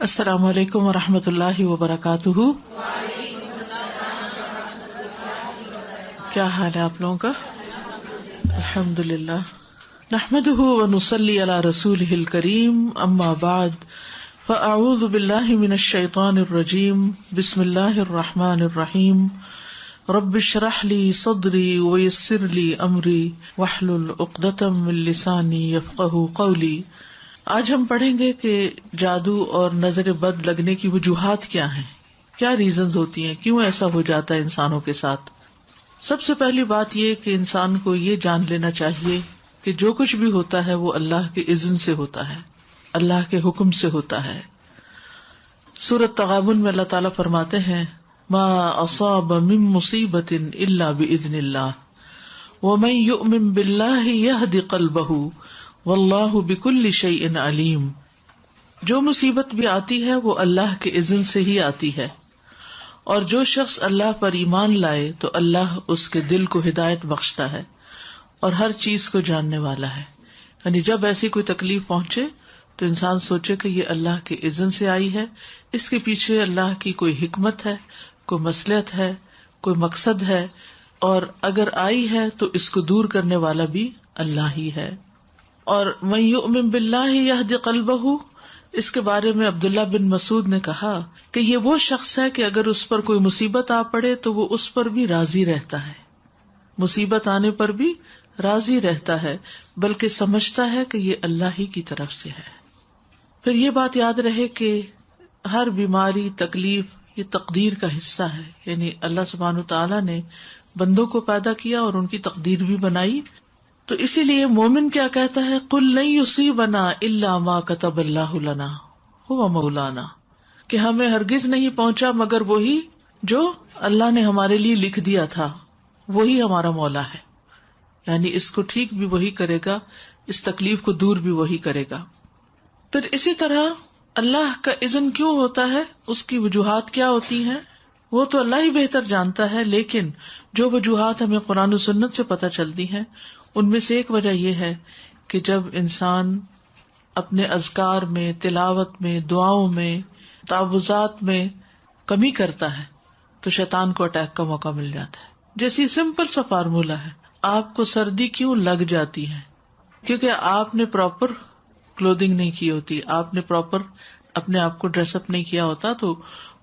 السلام علیکم ورحمۃ اللہ وبرکاتہ. کیا حال ہے آپ لوگوں کا؟ الحمد للہ. نحمده ونصلی علی رسولہ الکریم. اما بعد فاعوذ باللہ من الشیطان الرجیم. بسم اللہ الرحمن الرحیم. رب اشرح لی صدری ویسر لی امری واحلل عقدۃ من لسانی یفقہوا قولی. آج ہم پڑھیں گے کہ جادو اور نظر بد لگنے کی وجوہات کیا ہیں، کیا ریزنز ہوتی ہیں، کیوں ایسا ہو جاتا ہے انسانوں کے ساتھ. سب سے پہلی بات یہ کہ انسان کو یہ جان لینا چاہیے کہ جو کچھ بھی ہوتا ہے وہ اللہ کے اذن سے ہوتا ہے، اللہ کے حکم سے ہوتا ہے. سورۃ تغابن میں اللہ تعالیٰ فرماتے ہیں ما اصاب من مصیبۃ الا باذن اللہ ومن یؤمن باللہ یہد قلبہ واللہ بکل شیء علیم. جو مصیبت بھی آتی ہے وہ اللہ کے اذن سے ہی آتی ہے، اور جو شخص اللہ پر ایمان لائے تو اللہ اس کے دل کو ہدایت بخشتا ہے اور ہر چیز کو جاننے والا ہے. یعنی جب ایسی کوئی تکلیف پہنچے تو انسان سوچے کہ یہ اللہ کے اذن سے آئی ہے، اس کے پیچھے اللہ کی کوئی حکمت ہے، کوئی مصلحت ہے، کوئی مقصد ہے، اور اگر آئی ہے تو اس کو دور کرنے والا بھی اللہ ہی ہے. اور من یؤمن باللہ یہد قلبہ، اس کے بارے میں عبداللہ بن مسعود نے کہا کہ یہ وہ شخص ہے کہ اگر اس پر کوئی مصیبت آ پڑے تو وہ اس پر بھی راضی رہتا ہے، مصیبت آنے پر بھی راضی رہتا ہے، بلکہ سمجھتا ہے کہ یہ اللہ ہی کی طرف سے ہے. پھر یہ بات یاد رہے کہ ہر بیماری، تکلیف یہ تقدیر کا حصہ ہے. یعنی اللہ سبحانہ وتعالی نے بندوں کو پیدا کیا اور ان کی تقدیر بھی بنائی. تو اسی لیے مومن کیا کہتا ہے، قل لن یصیبنا الا ما کتب اللہ لنا هو مولانا، کہ ہمیں ہرگز نہیں پہنچا مگر وہی جو اللہ نے ہمارے لیے لکھ دیا تھا، وہی ہمارا مولا ہے. یعنی اس کو ٹھیک بھی وہی کرے گا، اس تکلیف کو دور بھی وہی کرے گا. پھر اسی طرح اللہ کا اذن کیوں ہوتا ہے، اس کی وجوہات کیا ہوتی ہیں، وہ تو اللہ ہی بہتر جانتا ہے. لیکن جو وجوہات ہمیں قرآن و سنت سے پتہ چلتی ہیں ان میں سے ایک وجہ یہ ہے کہ جب انسان اپنے اذکار میں، تلاوت میں، دعاؤں میں، تعوذات میں کمی کرتا ہے تو شیطان کو اٹیک کا موقع مل جاتا ہے. جیسی سمپل سا فارمولا ہے، آپ کو سردی کیوں لگ جاتی ہے؟ کیونکہ آپ نے پراپر کلودنگ نہیں کی ہوتی، آپ نے پراپر اپنے آپ کو ڈریس اپ نہیں کیا ہوتا، تو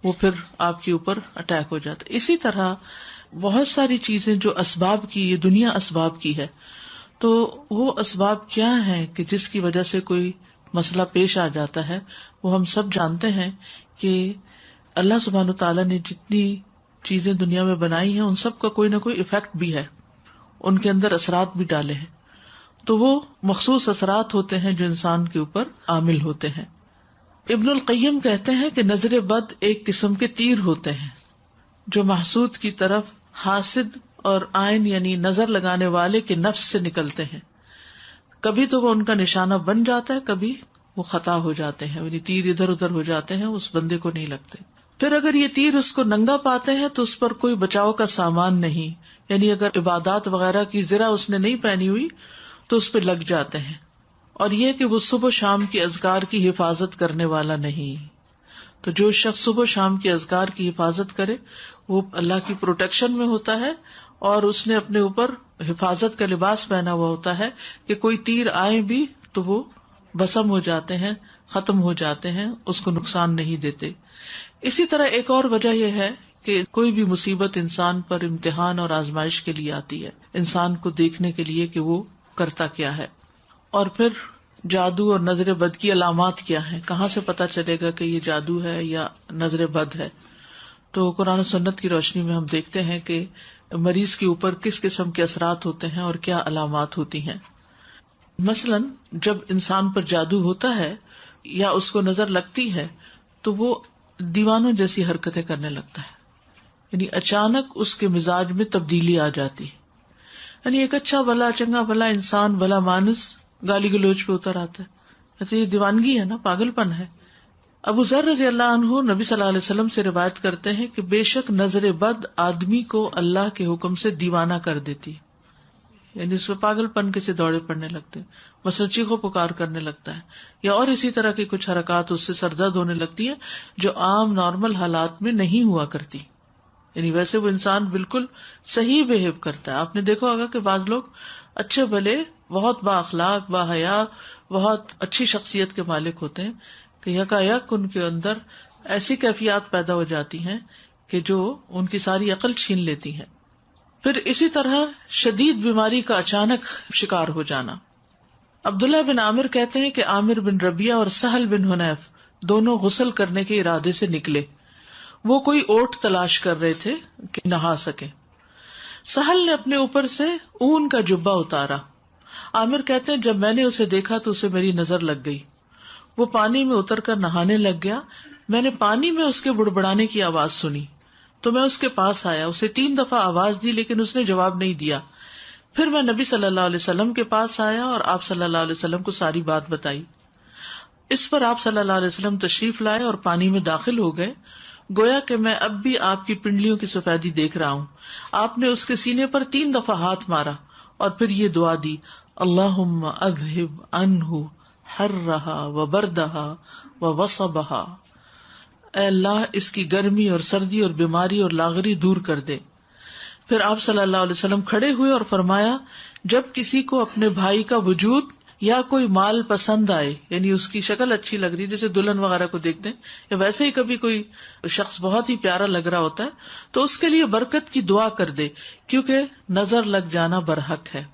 وہ پھر آپ کے اوپر اٹیک ہو جاتا ہے. اسی طرح بہت ساری چیزیں جو اسباب کی، یہ دنیا اسباب کی ہے، تو وہ اسباب کیا ہیں کہ جس کی وجہ سے کوئی مسئلہ پیش آ جاتا ہے. وہ ہم سب جانتے ہیں کہ اللہ سبحانہ تعالیٰ نے جتنی چیزیں دنیا میں بنائی ہیں ان سب کا کوئی نہ کوئی ایفیکٹ بھی ہے، ان کے اندر اثرات بھی ڈالے ہیں. تو وہ مخصوص اثرات ہوتے ہیں جو انسان کے اوپر عامل ہوتے ہیں. ابن القیم کہتے ہیں کہ نظر بد ایک قسم کے تیر ہوتے ہیں جو محسود کی طرف حاسد اور عین یعنی نظر لگانے والے کے نفس سے نکلتے ہیں. کبھی تو وہ ان کا نشانہ بن جاتا ہے، کبھی وہ خطا ہو جاتے ہیں، یعنی تیر ادھر ادھر ہو جاتے ہیں، اس بندے کو نہیں لگتے. پھر اگر یہ تیر اس کو ننگا پاتے ہیں تو اس پر کوئی بچاؤ کا سامان نہیں، یعنی اگر عبادات وغیرہ کی زرہ اس نے نہیں پہنی ہوئی تو اس پہ لگ جاتے ہیں. اور یہ کہ وہ صبح و شام کی اذکار کی حفاظت کرنے والا نہیں. تو جو شخص صبح و شام کی اذکار کی حفاظت کرے وہ اللہ کی پروٹیکشن میں ہوتا ہے، اور اس نے اپنے اوپر حفاظت کا لباس پہنا ہوا ہوتا ہے کہ کوئی تیر آئے بھی تو وہ بسم ہو جاتے ہیں، ختم ہو جاتے ہیں، اس کو نقصان نہیں دیتے. اسی طرح ایک اور وجہ یہ ہے کہ کوئی بھی مصیبت انسان پر امتحان اور آزمائش کے لیے آتی ہے، انسان کو دیکھنے کے لیے کہ وہ کرتا کیا ہے. اور پھر جادو اور نظر بد کی علامات کیا ہیں، کہاں سے پتا چلے گا کہ یہ جادو ہے یا نظر بد ہے. تو قرآن و سنت کی روشنی میں ہم دیکھتے ہیں کہ مریض کے اوپر کس قسم کے اثرات ہوتے ہیں اور کیا علامات ہوتی ہیں. مثلاً جب انسان پر جادو ہوتا ہے یا اس کو نظر لگتی ہے تو وہ دیوانوں جیسی حرکتیں کرنے لگتا ہے، یعنی اچانک اس کے مزاج میں تبدیلی آ جاتی ہے. یعنی ایک اچھا بھلا چنگا بھلا انسان، بھلا مانس گالی گلوچ پہ اتر آتا ہے. یہ دیوانگی ہے نا، پاگل پن ہے. ابو ذر رضی اللہ عنہ نبی صلی اللہ علیہ وسلم سے روایت کرتے ہیں کہ بے شک نظر بد آدمی کو اللہ کے حکم سے دیوانہ کر دیتی. یعنی اس میں پاگل پن کے سے دوڑے پڑنے لگتے ہیں، مثلا چیخو پکار کرنے لگتا ہے، یا اور اسی طرح کی کچھ حرکات اس سے سر درد ہونے لگتی ہیں جو عام نارمل حالات میں نہیں ہوا کرتی. یعنی ویسے وہ انسان بالکل صحیح بہیو کرتا ہے. آپ نے دیکھا ہوگا کہ بعض لوگ اچھے بھلے بہت با اخلاق با حیا بہت اچھی شخصیت کے مالک ہوتے ہیں کہ یکایک ان کے اندر ایسی کیفیات پیدا ہو جاتی ہیں کہ جو ان کی ساری عقل چھین لیتی ہیں. پھر اسی طرح شدید بیماری کا اچانک شکار ہو جانا. عبداللہ بن عامر کہتے ہیں کہ عامر بن ربیعہ اور سہل بن حنیف دونوں غسل کرنے کے ارادے سے نکلے. وہ کوئی اوٹ تلاش کر رہے تھے کہ نہا سکے. سہل نے اپنے اوپر سے اون کا جبہ اتارا. عامر کہتے ہیں جب میں نے اسے دیکھا تو اسے میری نظر لگ گئی. وہ پانی میں اتر کر نہانے لگ گیا. میں نے پانی میں اس کے بڑبڑانے کی آواز سنی تو میں اس کے پاس آیا. اسے 3 دفعہ آواز دی لیکن اس نے جواب نہیں دیا. پھر میں نبی صلی اللہ علیہ وسلم کے پاس آیا اور آپ صلی اللہ علیہ وسلم کو ساری بات بتائی. اس پر آپ صلی اللہ علیہ وسلم تشریف لائے اور پانی میں داخل ہو گئے. گویا کہ میں اب بھی آپ کی پنڈلیوں کی سفیدی دیکھ رہا ہوں. آپ نے اس کے سینے پر 3 دفعہ ہاتھ مارا اور پھر یہ دعا دی، اللہم اذہب عنہ حرہا وبردہا ووصبہا. اے اللہ اس کی گرمی اور سردی اور بیماری اور لاغری دور کر دے. پھر آپ صلی اللہ علیہ وسلم کھڑے ہوئے اور فرمایا، جب کسی کو اپنے بھائی کا وجود یا کوئی مال پسند آئے، یعنی اس کی شکل اچھی لگ رہی، جیسے دلہن وغیرہ کو دیکھتے ہیں، یا ویسے ہی کبھی کوئی شخص بہت ہی پیارا لگ رہا ہوتا ہے، تو اس کے لیے برکت کی دعا کر دے، کیونکہ نظر لگ جانا برحق ہے.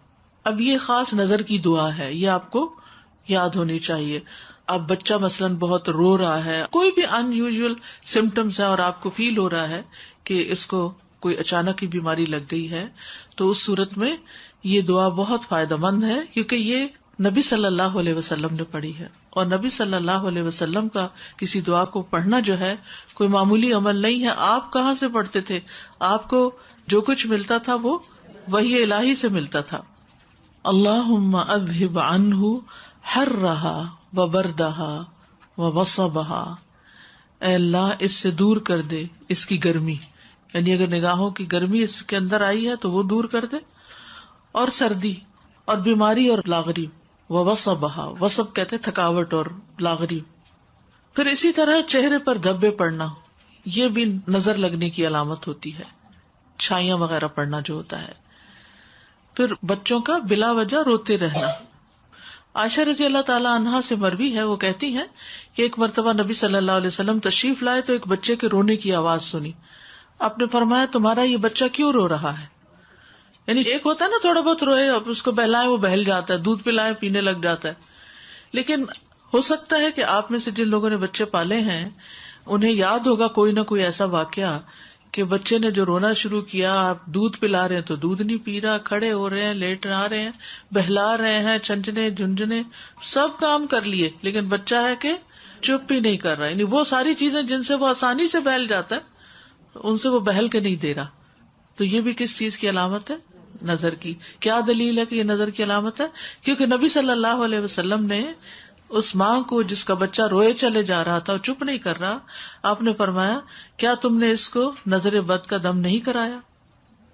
اب یہ خاص نظر کی دعا ہے، یہ آپ کو یاد ہونی چاہیے. اب بچہ مثلاً بہت رو رہا ہے، کوئی بھی ان یوزول سمٹمز ہے اور آپ کو فیل ہو رہا ہے کہ اس کو کوئی اچانک ہی بیماری لگ گئی ہے، تو اس صورت میں یہ دعا بہت فائدہ مند ہے، کیونکہ یہ نبی صلی اللہ علیہ وسلم نے پڑھی ہے. اور نبی صلی اللہ علیہ وسلم کا کسی دعا کو پڑھنا جو ہے کوئی معمولی عمل نہیں ہے. آپ کہاں سے پڑھتے تھے؟ آپ کو جو کچھ ملتا تھا وہ وحی الہی سے ملتا تھا. اللہم اذہب عنہ حرہا وبردہا ووصبہا. اے اللہ اس سے دور کر دے اس کی گرمی، یعنی اگر نگاہوں کی گرمی اس کے اندر آئی ہے تو وہ دور کر دے، اور سردی اور بیماری اور لاغری. ووصبہا، وصب کہتے تھکاوٹ اور لاغری. پھر اسی طرح چہرے پر دھبے پڑنا، یہ بھی نظر لگنے کی علامت ہوتی ہے، چھائیاں وغیرہ پڑنا جو ہوتا ہے. پھر بچوں کا بلا وجہ روتے رہنا. عائشہ رضی اللہ تعالی عنہا سے مروی ہے، وہ کہتی ہیں کہ ایک مرتبہ نبی صلی اللہ علیہ وسلم تشریف لائے تو ایک بچے کے رونے کی آواز سنی. آپ نے فرمایا تمہارا یہ بچہ کیوں رو رہا ہے؟ یعنی ایک ہوتا ہے نا تھوڑا بہت روئے، اب اس کو بہلائیں وہ بہل جاتا ہے، دودھ پلائیں پینے لگ جاتا ہے. لیکن ہو سکتا ہے کہ آپ میں سے جن لوگوں نے بچے پالے ہیں انہیں یاد ہوگا کوئی نہ کوئی ایسا واقعہ کہ بچے نے جو رونا شروع کیا، آپ دودھ پلا رہے ہیں تو دودھ نہیں پی رہا، کھڑے ہو رہے ہیں، لیٹ آ رہے ہیں، بہلا رہے ہیں، چھنچنے جھنجھنے سب کام کر لیے، لیکن بچہ ہے کہ چپ ہی نہیں کر رہا. یعنی وہ ساری چیزیں جن سے وہ آسانی سے بہل جاتا ہے ان سے وہ بہل کے نہیں دے رہا. تو یہ بھی کس چیز کی علامت ہے؟ نظر کی. کیا دلیل ہے کہ یہ نظر کی علامت ہے؟ کیونکہ نبی صلی اللہ علیہ وسلم نے اس ماں کو جس کا بچہ روئے چلے جا رہا تھا اور چپ نہیں کر رہا، آپ نے فرمایا کیا تم نے اس کو نظر بد کا دم نہیں کرایا؟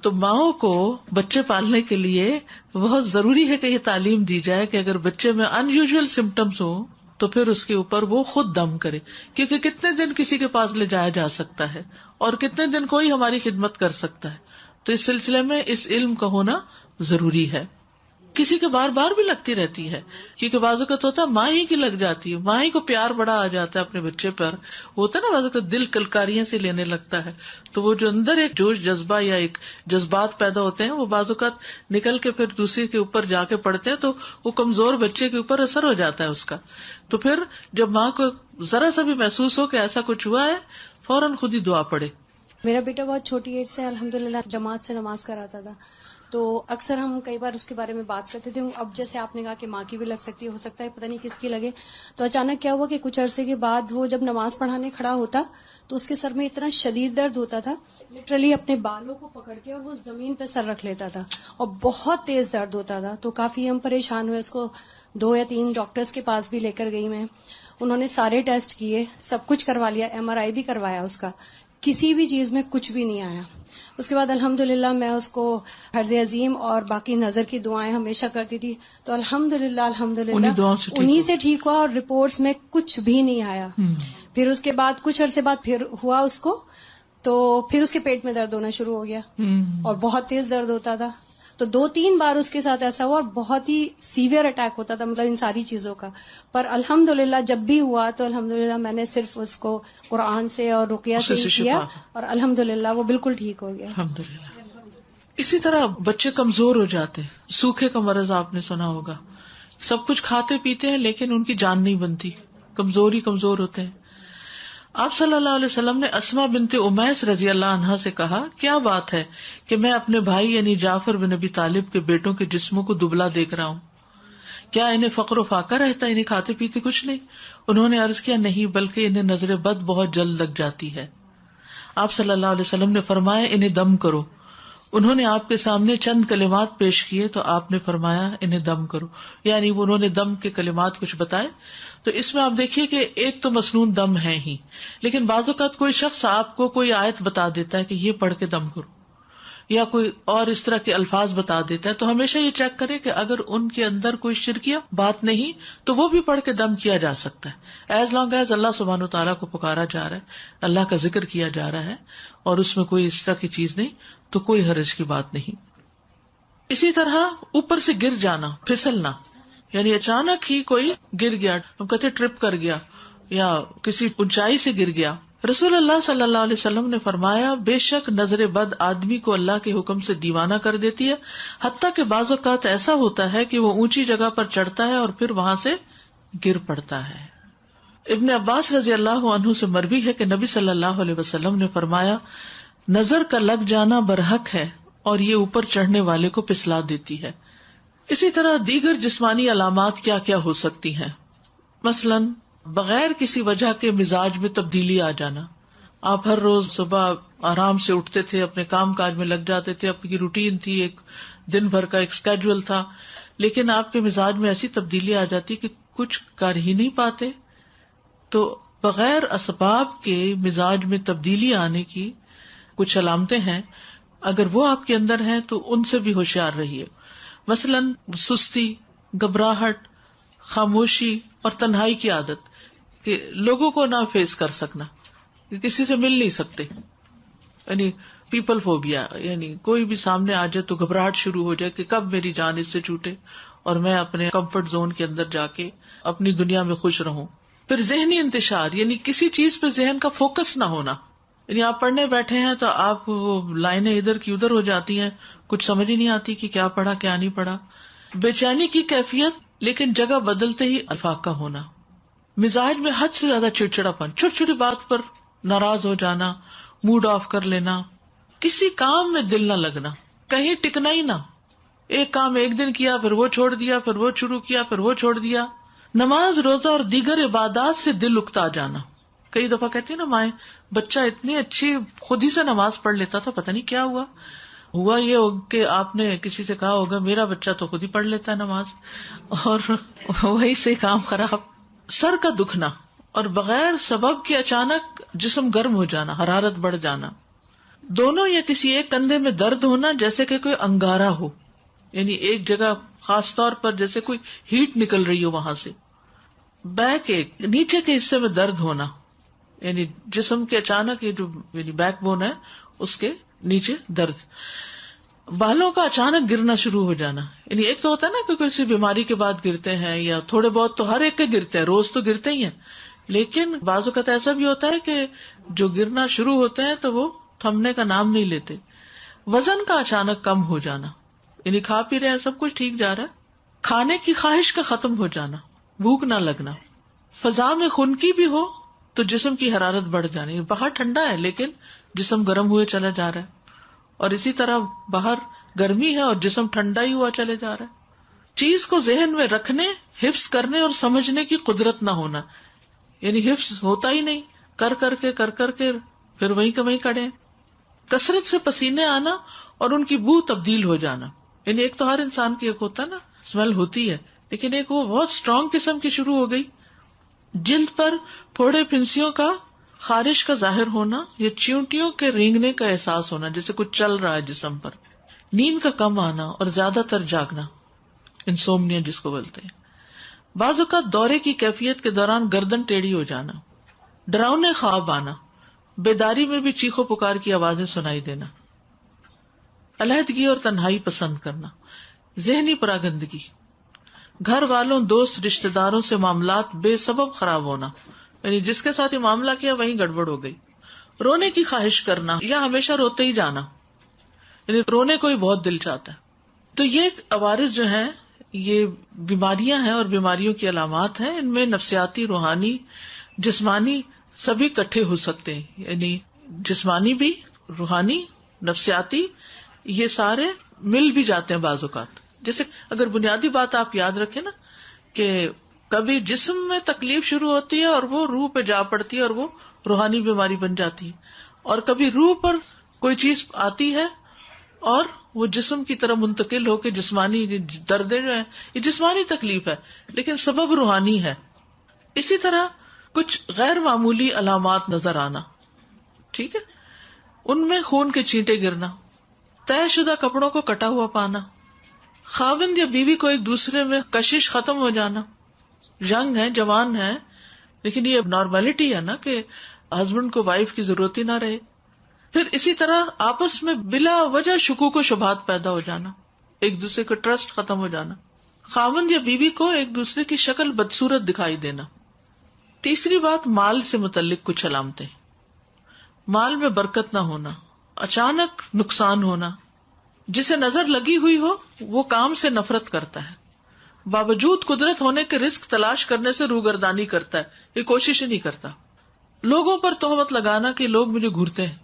تو ماؤں کو بچے پالنے کے لیے بہت ضروری ہے کہ یہ تعلیم دی جائے کہ اگر بچے میں ان یوزول سمٹمس ہوں تو پھر اس کے اوپر وہ خود دم کرے، کیونکہ کتنے دن کسی کے پاس لے جایا جا سکتا ہے اور کتنے دن کوئی ہماری خدمت کر سکتا ہے. تو اس سلسلے میں اس علم کا ہونا ضروری ہے. کسی کے بار بار بھی لگتی رہتی ہے، کیونکہ بعض اوقات ہوتا ہے ماں ہی کی لگ جاتی ہے، ماں ہی کو پیار بڑا آ جاتا ہے اپنے بچے پر، ہوتا ہے نا بعض اوقات دل کلکاریاں سے لینے لگتا ہے، تو وہ جو اندر ایک جوش جذبہ یا ایک جذبات پیدا ہوتے ہیں وہ بعض اوقات نکل کے پھر دوسرے کے اوپر جا کے پڑتے ہیں، تو وہ کمزور بچے کے اوپر اثر ہو جاتا ہے اس کا. تو پھر جب ماں کو ذرا سا بھی محسوس ہو کہ ایسا کچھ ہوا ہے، فوراً خود ہی دعا پڑے. میرا بیٹا بہت چھوٹی ایج سے الحمدللہ جماعت سے نماز کراتا تھا، تو اکثر ہم کئی بار اس کے بارے میں بات کرتے تھے. اب جیسے آپ نے کہا کہ ماں کی بھی لگ سکتی ہے، ہو سکتا ہے پتہ نہیں کس کی لگے. تو اچانک کیا ہوا کہ کچھ عرصے کے بعد وہ جب نماز پڑھانے کھڑا ہوتا تو اس کے سر میں اتنا شدید درد ہوتا تھا، لٹرلی اپنے بالوں کو پکڑ کے اور وہ زمین پہ سر رکھ لیتا تھا اور بہت تیز درد ہوتا تھا. تو کافی ہم پریشان ہوئے، اس کو 2 یا 3 ڈاکٹرز کے پاس بھی لے کر گئی میں. انہوں نے سارے ٹیسٹ کیے، سب کچھ کروا لیا، MRI بھی کروایا اس کا. کسی بھی چیز میں کچھ بھی نہیں آیا. اس کے بعد الحمدللہ میں اس کو حرز عظیم اور باقی نظر کی دعائیں ہمیشہ کرتی تھی. تو الحمدللہ انہی سے ٹھیک ہوا اور رپورٹس میں کچھ بھی نہیں آیا. پھر اس کے بعد کچھ عرصے بعد پھر ہوا اس کو، تو پھر اس کے پیٹ میں درد ہونا شروع ہو گیا اور بہت تیز درد ہوتا تھا. تو 2-3 بار اس کے ساتھ ایسا ہوا اور بہت ہی سیویئر اٹیک ہوتا تھا، مطلب ان ساری چیزوں کا. پر الحمدللہ جب بھی ہوا تو الحمدللہ میں نے صرف اس کو قرآن سے اور رقیہ سے ہی کیا اور الحمدللہ وہ بالکل ٹھیک ہو گیا. الحمدللہ. اسی طرح بچے کمزور ہو جاتے ہیں. سوکھے کا مرض آپ نے سنا ہوگا. سب کچھ کھاتے پیتے ہیں لیکن ان کی جان نہیں بنتی، کمزور ہوتے ہیں. آپ صلی اللہ علیہ وسلم نے اسما بنت امیس رضی اللہ عنہا سے کہا، کیا بات ہے کہ میں اپنے بھائی یعنی جعفر بن ابی طالب کے بیٹوں کے جسموں کو دبلا دیکھ رہا ہوں، کیا انہیں فقر و فاقہ رہتا ہے، انہیں کھاتے پیتے کچھ نہیں؟ انہوں نے عرض کیا، نہیں، بلکہ انہیں نظر بد بہت جلد لگ جاتی ہے. آپ صلی اللہ علیہ وسلم نے فرمایا، انہیں دم کرو. انہوں نے آپ کے سامنے چند کلمات پیش کیے تو آپ نے فرمایا انہیں دم کرو، یعنی انہوں نے دم کے کلمات کچھ بتائے. تو اس میں آپ دیکھیے کہ ایک تو مسنون دم ہے ہی، لیکن بعض اوقات کوئی شخص آپ کو کوئی آیت بتا دیتا ہے کہ یہ پڑھ کے دم کرو، یا کوئی اور اس طرح کے الفاظ بتا دیتا ہے. تو ہمیشہ یہ چیک کرے کہ اگر ان کے اندر کوئی شرکیہ بات نہیں تو وہ بھی پڑھ کے دم کیا جا سکتا ہے. ایز لانگ ایز اللہ سبحانہ تعالیٰ کو پکارا جا رہا ہے، اللہ کا ذکر کیا جا رہا ہے اور اس میں کوئی اس طرح کی چیز نہیں، تو کوئی حرج کی بات نہیں. اسی طرح اوپر سے گر جانا، پھسلنا، یعنی اچانک ہی کوئی گر گیا، ہم کہتے ٹرپ کر گیا یا کسی اونچائی سے گر گیا. رسول اللہ صلی اللہ علیہ وسلم نے فرمایا، بے شک نظر بد آدمی کو اللہ کے حکم سے دیوانہ کر دیتی ہے، حتیٰ کہ بعض اوقات ایسا ہوتا ہے کہ وہ اونچی جگہ پر چڑھتا ہے اور پھر وہاں سے گر پڑتا ہے. ابن عباس رضی اللہ عنہ سے مروی ہے کہ نبی صلی اللہ علیہ وسلم نے فرمایا، نظر کا لگ جانا برحق ہے اور یہ اوپر چڑھنے والے کو پسلا دیتی ہے. اسی طرح دیگر جسمانی علامات کیا کیا ہو سکتی ہیں؟ مثلاً بغیر کسی وجہ کے مزاج میں تبدیلی آ جانا. آپ ہر روز صبح آرام سے اٹھتے تھے، اپنے کام کاج میں لگ جاتے تھے، اپنی روٹین تھی، ایک دن بھر کا ایک اسکیڈول تھا، لیکن آپ کے مزاج میں ایسی تبدیلی آ جاتی کہ کچھ کر ہی نہیں پاتے. تو بغیر اسباب کے مزاج میں تبدیلی آنے کی کچھ علامتیں ہیں، اگر وہ آپ کے اندر ہیں تو ان سے بھی ہوشیار رہیے. مثلاً سستی، گھبراہٹ، خاموشی اور تنہائی کی عادت، کہ لوگوں کو نہ فیس کر سکنا، کہ کسی سے مل نہیں سکتے، یعنی پیپل فوبیا، یعنی کوئی بھی سامنے آ جائے تو گھبراہٹ شروع ہو جائے کہ کب میری جان اس سے چھوٹے اور میں اپنے کمفرٹ زون کے اندر جا کے اپنی دنیا میں خوش رہوں. پھر ذہنی انتشار، یعنی کسی چیز پہ ذہن کا فوکس نہ ہونا، یعنی آپ پڑھنے بیٹھے ہیں تو آپ وہ لائنیں ادھر کی ادھر ہو جاتی ہیں، کچھ سمجھ ہی نہیں آتی کہ کیا پڑھا کیا نہیں پڑھا. بے چینی کی کیفیت، لیکن جگہ بدلتے ہی افاقہ ہونا. مزاج میں حد سے زیادہ چڑچڑاپن، چھوٹی چھوٹی بات پر ناراض ہو جانا، موڈ آف کر لینا، کسی کام میں دل نہ لگنا، کہیں ٹکنا ہی نہ، ایک کام ایک دن کیا پھر وہ چھوڑ دیا، پھر وہ شروع کیا پھر وہ چھوڑ دیا. نماز، روزہ اور دیگر عبادات سے دل اکتا جانا. کئی دفعہ کہتی ہیں نا مائیں، بچہ اتنی اچھی خود ہی سے نماز پڑھ لیتا تھا، پتہ نہیں کیا ہوا یہ کہ آپ نے کسی سے کہا ہوگا میرا بچہ تو خود ہی پڑھ لیتا ہے نماز، اور وہی سے کام خراب. سر کا دکھنا اور بغیر سبب کے اچانک جسم گرم ہو جانا، حرارت بڑھ جانا. دونوں یا کسی ایک کندھے میں درد ہونا جیسے کہ کوئی انگارہ ہو، یعنی ایک جگہ خاص طور پر جیسے کوئی ہیٹ نکل رہی ہو وہاں سے. بیک ایک، نیچے کے حصے میں درد ہونا، یعنی جسم کے اچانک یہ جو یعنی بیک بون ہے اس کے نیچے درد. بالوں کا اچانک گرنا شروع ہو جانا، یعنی ایک تو ہوتا ہے نا کہ کسی بیماری کے بعد گرتے ہیں، یا تھوڑے بہت تو ہر ایک کے گرتے ہیں، روز تو گرتے ہی ہیں، لیکن بعض اوقات ایسا بھی ہوتا ہے کہ جو گرنا شروع ہوتے ہیں تو وہ تھمنے کا نام نہیں لیتے. وزن کا اچانک کم ہو جانا، یعنی کھا پی رہے ہیں سب کچھ ٹھیک جا رہا ہے، کھانے کی خواہش کا ختم ہو جانا، بھوک نہ لگنا. فضا میں خنکی بھی ہو تو جسم کی حرارت بڑھ جانی، باہر ٹھنڈا ہے لیکن جسم گرم ہوئے چلا جا رہا ہے، اور اسی طرح باہر گرمی ہے اور جسم ٹھنڈا ہی ہوا چلے جا رہا ہے. چیز کو ذہن میں رکھنے، حفظ کرنے اور سمجھنے کی قدرت نہ ہونا، یعنی حفظ ہوتا ہی نہیں، کر کر کے پھر وہیں کا وہیں کڑے. کثرت سے پسینے آنا اور ان کی بو تبدیل ہو جانا، یعنی ایک تو ہر انسان کی ایک ہوتا نا اسمیل ہوتی ہے، لیکن ایک وہ بہت اسٹرانگ قسم کی شروع ہو گئی. جلد پر پھوڑے پھنسیوں کا خارش کا ظاہر ہونا یا چیونٹیوں کے رینگنے کا احساس ہونا، جیسے کچھ چل رہا ہے جسم پر، نیند کا کم آنا اور زیادہ تر جاگنا، انسومنیا جس کو بولتے ہیں، بعض اوقات دورے کی کیفیت کے دوران گردن ٹیڑھی ہو جانا، ڈراؤنے خواب آنا، بیداری میں بھی چیخو پکار کی آوازیں سنائی دینا، علیحدگی اور تنہائی پسند کرنا، ذہنی پراگندگی، گھر والوں، دوست، رشتہ داروں سے معاملات بے سبب خراب ہونا، یعنی جس کے ساتھ یہ معاملہ کیا وہیں گڑبڑ ہو گئی، رونے کی خواہش کرنا یا ہمیشہ روتے ہی جانا، یعنی رونے کو ہی بہت دل چاہتا ہے. تو یہ عوارض جو ہیں یہ بیماریاں ہیں اور بیماریوں کی علامات ہیں. ان میں نفسیاتی، روحانی، جسمانی سبھی اکٹھے ہو سکتے ہیں، یعنی جسمانی بھی، روحانی، نفسیاتی، یہ سارے مل بھی جاتے ہیں بعض اوقات. جیسے اگر بنیادی بات آپ یاد رکھیں نا کہ کبھی جسم میں تکلیف شروع ہوتی ہے اور وہ روح پہ جا پڑتی ہے اور وہ روحانی بیماری بن جاتی ہے، اور کبھی روح پر کوئی چیز آتی ہے اور وہ جسم کی طرح منتقل ہو کے جسمانی دردیں جو ہیں یہ جسمانی تکلیف ہے لیکن سبب روحانی ہے. اسی طرح کچھ غیر معمولی علامات نظر آنا، ٹھیک ہے، ان میں خون کے چھینٹے گرنا، طے شدہ کپڑوں کو کٹا ہوا پانا، خاوند یا بیوی کو ایک دوسرے میں کشش ختم ہو جانا، ینگ ہے، جوان ہے، لیکن یہ نارملٹی ہے نا کہ ہسبینڈ کو وائف کی ضرورت ہی نہ رہے. پھر اسی طرح آپس میں بلا وجہ شکوک و شبہات پیدا ہو جانا، ایک دوسرے کا ٹرسٹ ختم ہو جانا، خاوند یا بیوی کو ایک دوسرے کی شکل بدصورت دکھائی دینا. تیسری بات، مال سے متعلق کچھ علامتیں، مال میں برکت نہ ہونا، اچانک نقصان ہونا، جسے نظر لگی ہوئی ہو وہ کام سے نفرت کرتا ہے، باوجود قدرت ہونے کے رزق تلاش کرنے سے روگردانی کرتا ہے، یہ کوشش ہی نہیں کرتا. لوگوں پر تہمت لگانا کہ لوگ مجھے گھورتے ہیں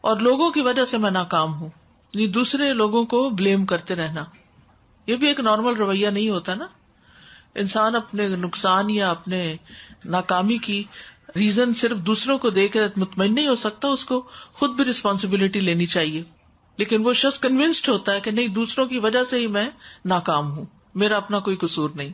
اور لوگوں کی وجہ سے میں ناکام ہوں، یہ دوسرے لوگوں کو بلیم کرتے رہنا، یہ بھی ایک نارمل رویہ نہیں ہوتا نا. انسان اپنے نقصان یا اپنے ناکامی کی ریزن صرف دوسروں کو دے کے مطمئن نہیں ہو سکتا، اس کو خود بھی رسپانسبلٹی لینی چاہیے. لیکن وہ شخص کنونسڈ ہوتا ہے کہ نہیں، دوسروں کی وجہ سے ہی میں ناکام ہوں، میرا اپنا کوئی قصور نہیں.